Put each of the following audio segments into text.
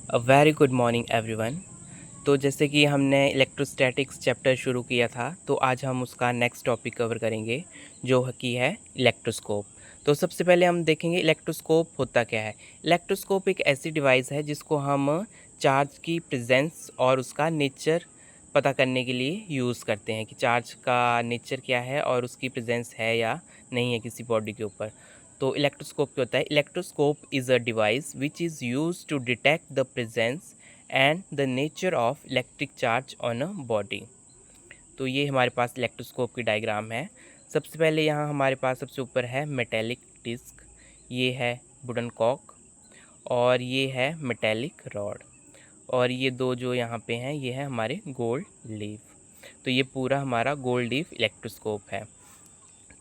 A very good morning everyone. तो जैसे कि हमने इलेक्ट्रोस्टैटिक्स चैप्टर शुरू किया था, तो आज हम उसका नेक्स्ट टॉपिक कवर करेंगे जो कि है इलेक्ट्रोस्कोप। तो सबसे पहले हम देखेंगे इलेक्ट्रोस्कोप होता क्या है। इलेक्ट्रोस्कोप एक ऐसी डिवाइस है जिसको हम चार्ज की प्रेजेंस और उसका नेचर पता करने के लिए यूज़ करते हैं कि चार्ज का नेचर क्या है और उसकी प्रेजेंस है या नहीं है किसी बॉडी के ऊपर। तो इलेक्ट्रोस्कोप क्या होता है? Electroscope is a device which is use to detect the presence and the nature of electric charge on a body. तो ये हमारे पास इलेक्ट्रोस्कोप की डायग्राम है। सबसे पहले यहाँ हमारे पास सबसे ऊपर है मेटेलिक डिस्क, ये है वुडन कॉक और ये है मेटेलिक रॉड, और ये दो जो यहाँ पे हैं ये है हमारे गोल्ड लीफ। तो ये पूरा हमारा गोल्ड लीफ इलेक्ट्रोस्कोप है।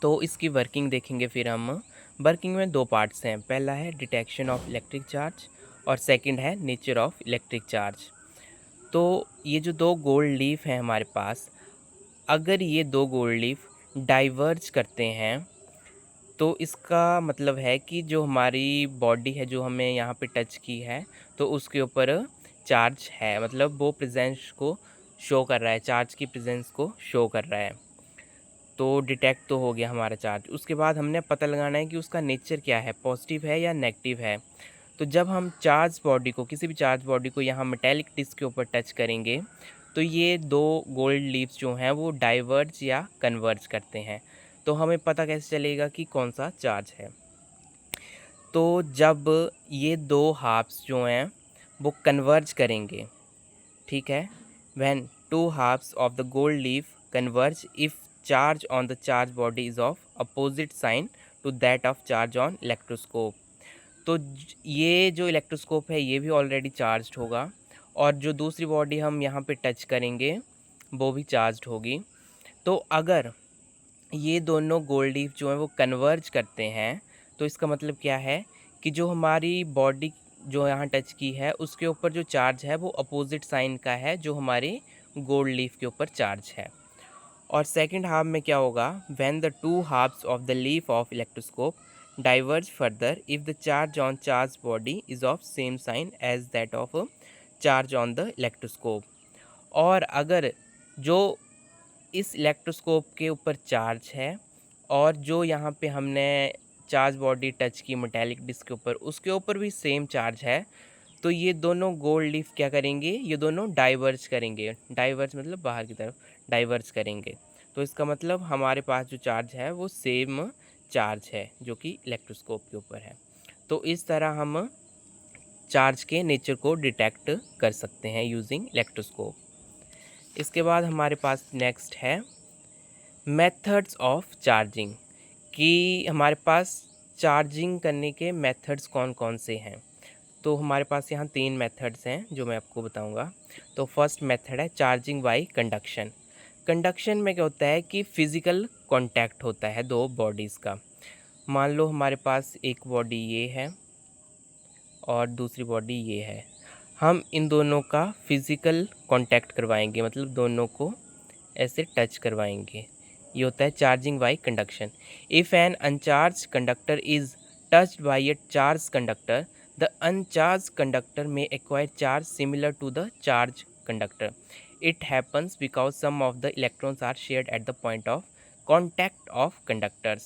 तो इसकी वर्किंग देखेंगे फिर हम। वर्किंग में दो पार्ट्स हैं, पहला है डिटेक्शन ऑफ इलेक्ट्रिक चार्ज और सेकंड है नेचर ऑफ इलेक्ट्रिक चार्ज। तो ये जो दो गोल्ड लीफ हैं हमारे पास, अगर ये दो गोल्ड लीफ डाइवर्ज करते हैं तो इसका मतलब है कि जो हमारी बॉडी है जो हमें यहाँ पे टच की है तो उसके ऊपर चार्ज है, मतलब वो प्रेजेंस को शो कर रहा है, चार्ज की प्रेजेंस को शो कर रहा है। तो डिटेक्ट तो हो गया हमारा चार्ज। उसके बाद हमने पता लगाना है कि उसका नेचर क्या है, पॉजिटिव है या नेगेटिव है। तो जब हम चार्ज बॉडी को, किसी भी चार्ज बॉडी को यहाँ मेटेलिक डिस्क के ऊपर टच करेंगे तो ये दो गोल्ड लीव्स जो हैं वो डाइवर्ज या कन्वर्ज करते हैं। तो हमें पता कैसे चलेगा कि कौन सा चार्ज है? तो जब ये दो हाफ्स जो हैं वो कन्वर्ज करेंगे, ठीक है, when two halves of the gold leaf converge if charge on the charge body is of opposite sign to that of charge on electroscope. तो ये जो इलेक्ट्रोस्कोप है ये भी ऑलरेडी चार्ज्ड होगा और जो दूसरी बॉडी हम यहाँ पे टच करेंगे वो भी चार्ज्ड होगी। तो अगर ये दोनों गोल्ड लीफ जो हैं वो कन्वर्ज करते हैं तो इसका मतलब क्या है कि जो हमारी बॉडी जो यहाँ टच की है उसके ऊपर जो चार्ज है वो अपोजिट साइन का है जो हमारे गोल्ड लीफ के ऊपर चार्ज है। और सेकंड हाफ में क्या होगा? When the two halves of the leaf of electroscope diverge further if the charge on charge body is of same sign as that of charge on the electroscope. और अगर जो इस electroscope के ऊपर charge है और जो यहाँ पे हमने चार्ज बॉडी टच की मेटेलिक डिस्क के ऊपर उसके ऊपर भी सेम चार्ज है, तो ये दोनों गोल्ड लीफ क्या करेंगे? ये दोनों डाइवर्ज करेंगे। डाइवर्ज मतलब बाहर की तरफ डाइवर्ज करेंगे। तो इसका मतलब हमारे पास जो चार्ज है वो सेम चार्ज है जो कि इलेक्ट्रोस्कोप के ऊपर है। तो इस तरह हम चार्ज के नेचर को डिटेक्ट कर सकते हैं यूजिंग इलेक्ट्रोस्कोप। इसके बाद हमारे पास नेक्स्ट है मेथड्स ऑफ चार्जिंग, कि हमारे पास चार्जिंग करने के मेथड्स कौन कौन से हैं। तो हमारे पास यहाँ तीन मेथड्स हैं जो मैं आपको बताऊंगा। तो फर्स्ट मेथड है चार्जिंग बाय कंडक्शन। कंडक्शन में क्या होता है कि फिज़िकल कांटेक्ट होता है दो बॉडीज़ का। मान लो हमारे पास एक बॉडी ये है और दूसरी बॉडी ये है, हम इन दोनों का फिज़िकल कांटेक्ट करवाएंगे, मतलब दोनों को ऐसे टच करवाएंगे। ये होता है charging by conduction. If an uncharged conductor is touched by a charged conductor, the uncharged conductor may acquire charge similar to the charged conductor. It happens because some of the electrons are shared at the point of contact of conductors.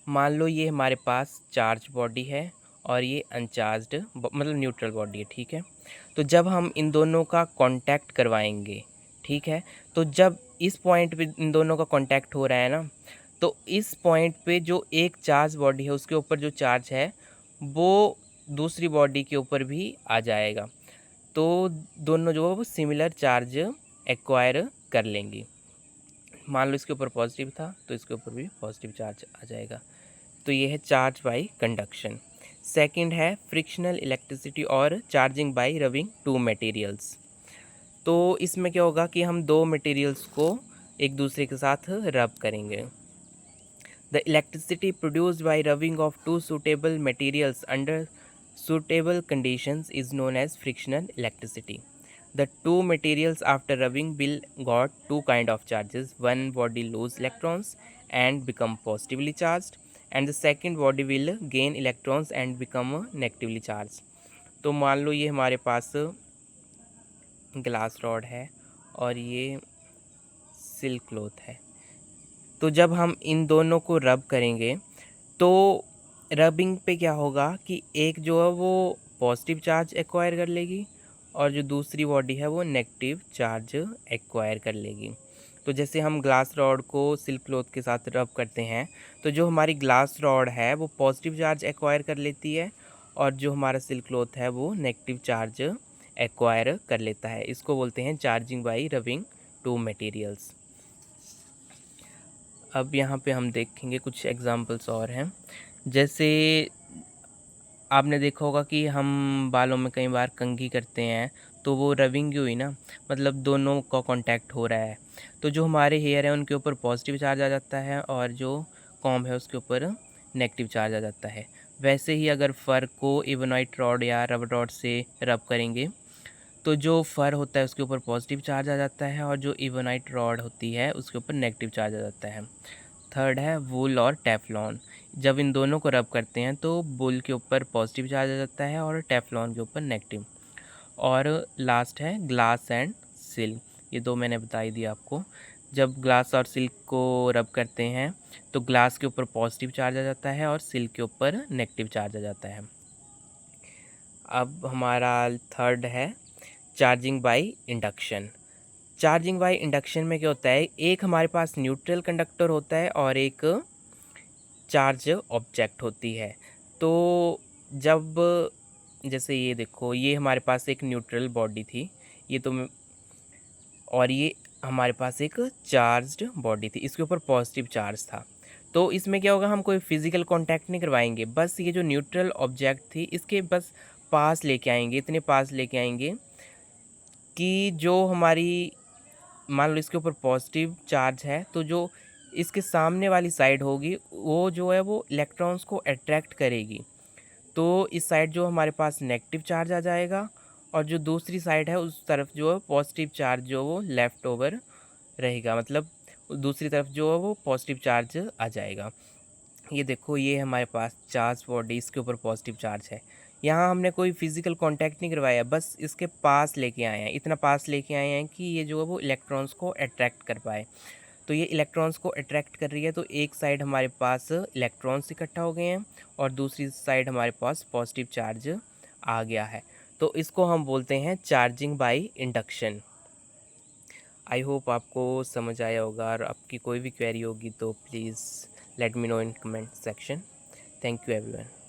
मान लो ये हमारे पास charge body है और ये uncharged मतलब neutral body है, ठीक है। तो जब हम इन दोनों का कांटेक्ट करवाएंगे, ठीक है, तो जब इस पॉइंट पे इन दोनों का कांटेक्ट हो रहा है ना, तो इस पॉइंट पे जो एक चार्ज बॉडी है उसके ऊपर जो चार्ज है वो दूसरी बॉडी के ऊपर भी आ जाएगा। तो दोनों जो है वो सिमिलर चार्ज एक्वायर कर लेंगी। मान लो इसके ऊपर पॉजिटिव था तो इसके ऊपर भी पॉजिटिव चार्ज आ जाएगा। तो ये है चार्ज बाय कंडक्शन। सेकंड है फ्रिक्शनल इलेक्ट्रिसिटी और charging by rubbing two materials. तो इसमें क्या होगा कि हम दो मटेरियल्स को एक दूसरे के साथ रब करेंगे। The electricity produced by rubbing of two suitable materials under suitable conditions is known as frictional electricity. The two materials after rubbing will got two kind of charges. One body lose electrons and become positively charged, and the second body will gain electrons and become negatively charged. तो मान लो ये हमारे पास glass rod है और ये silk cloth है। तो जब हम इन दोनों को रब करेंगे तो रबिंग पे क्या होगा कि एक जो है वो पॉजिटिव चार्ज एक्वायर कर लेगी और जो दूसरी बॉडी है वो नेगेटिव चार्ज एक्वायर कर लेगी। तो जैसे हम ग्लास रॉड को सिल्क क्लॉथ के साथ रब करते हैं तो जो हमारी ग्लास रॉड है वो पॉजिटिव चार्ज एक्वायर कर लेती है और जो हमारा सिल्क क्लॉथ है वो नेगेटिव चार्ज एक्वायर कर लेता है। इसको बोलते हैं charging by rubbing two materials. अब यहाँ पे हम देखेंगे कुछ एग्जांपल्स और हैं। जैसे आपने देखा होगा कि हम बालों में कई बार कंघी करते हैं तो वो रबिंग हुई ना, मतलब दोनों का कांटेक्ट हो रहा है। तो जो हमारे हेयर है उनके ऊपर पॉजिटिव चार्ज आ जाता है और जो कॉम्ब है उसके ऊपर नेगेटिव चार्ज आ जाता है। वैसे ही अगर फ़र को इबोनाइट रॉड या रबर रॉड से रब करेंगे तो जो फ़र होता है उसके ऊपर पॉजिटिव चार्ज आ जाता है और जो इबोनाइट रॉड होती है उसके ऊपर नेगेटिव चार्ज आ जाता है। थर्ड है वूल और टेफ्लॉन। जब इन दोनों को रब करते हैं तो वूल के ऊपर पॉजिटिव चार्ज आ जाता है और टेफ्लॉन के ऊपर नेगेटिव। और लास्ट है ग्लास एंड सिल्क। ये दो मैंने बता ही दिया आपको। जब ग्लास और सिल्क को रब करते हैं तो ग्लास के ऊपर पॉजिटिव चार्ज आ जाता है और सिल्क के ऊपर नेगेटिव चार्ज आ जाता है। अब हमारा थर्ड है charging by induction. Charging by induction में क्या होता है, एक हमारे पास न्यूट्रल कंडक्टर होता है और एक चार्ज ऑब्जेक्ट होती है। तो जब जैसे ये देखो, ये हमारे पास एक न्यूट्रल बॉडी थी, ये तो और ये हमारे पास एक चार्ज्ड बॉडी थी, इसके ऊपर पॉजिटिव चार्ज था। तो इसमें क्या होगा, हम कोई फिजिकल कांटेक्ट नहीं करवाएंगे, बस ये जो न्यूट्रल ऑब्जेक्ट थी इसके बस पास लेके आएंगे, इतने पास लेके आएंगे कि जो हमारी, मान लो इसके ऊपर पॉजिटिव चार्ज है तो जो इसके सामने वाली साइड होगी वो जो है वो इलेक्ट्रॉन्स को अट्रैक्ट करेगी। तो इस साइड जो हमारे पास नेगेटिव चार्ज आ जाएगा और जो दूसरी साइड है उस तरफ जो है पॉजिटिव चार्ज जो वो लेफ़्ट ओवर रहेगा, मतलब दूसरी तरफ जो है वो पॉजिटिव चार्ज आ जाएगा। ये देखो, ये हमारे पास चार्ज बॉडी, इसके ऊपर पॉजिटिव चार्ज है। यहाँ हमने कोई फिजिकल कांटेक्ट नहीं करवाया, बस इसके पास लेके आए हैं, इतना पास लेके आए हैं कि ये जो है वो इलेक्ट्रॉन्स को अट्रैक्ट कर पाए। तो ये इलेक्ट्रॉन्स को अट्रैक्ट कर रही है तो एक साइड हमारे पास इलेक्ट्रॉन्स इकट्ठा हो गए हैं और दूसरी साइड हमारे पास पॉजिटिव चार्ज आ गया है। तो इसको हम बोलते हैं charging by induction. I hope आपको समझ आया होगा, और आपकी कोई भी क्वेरी होगी तो please let me know in comment section. Thank you everyone.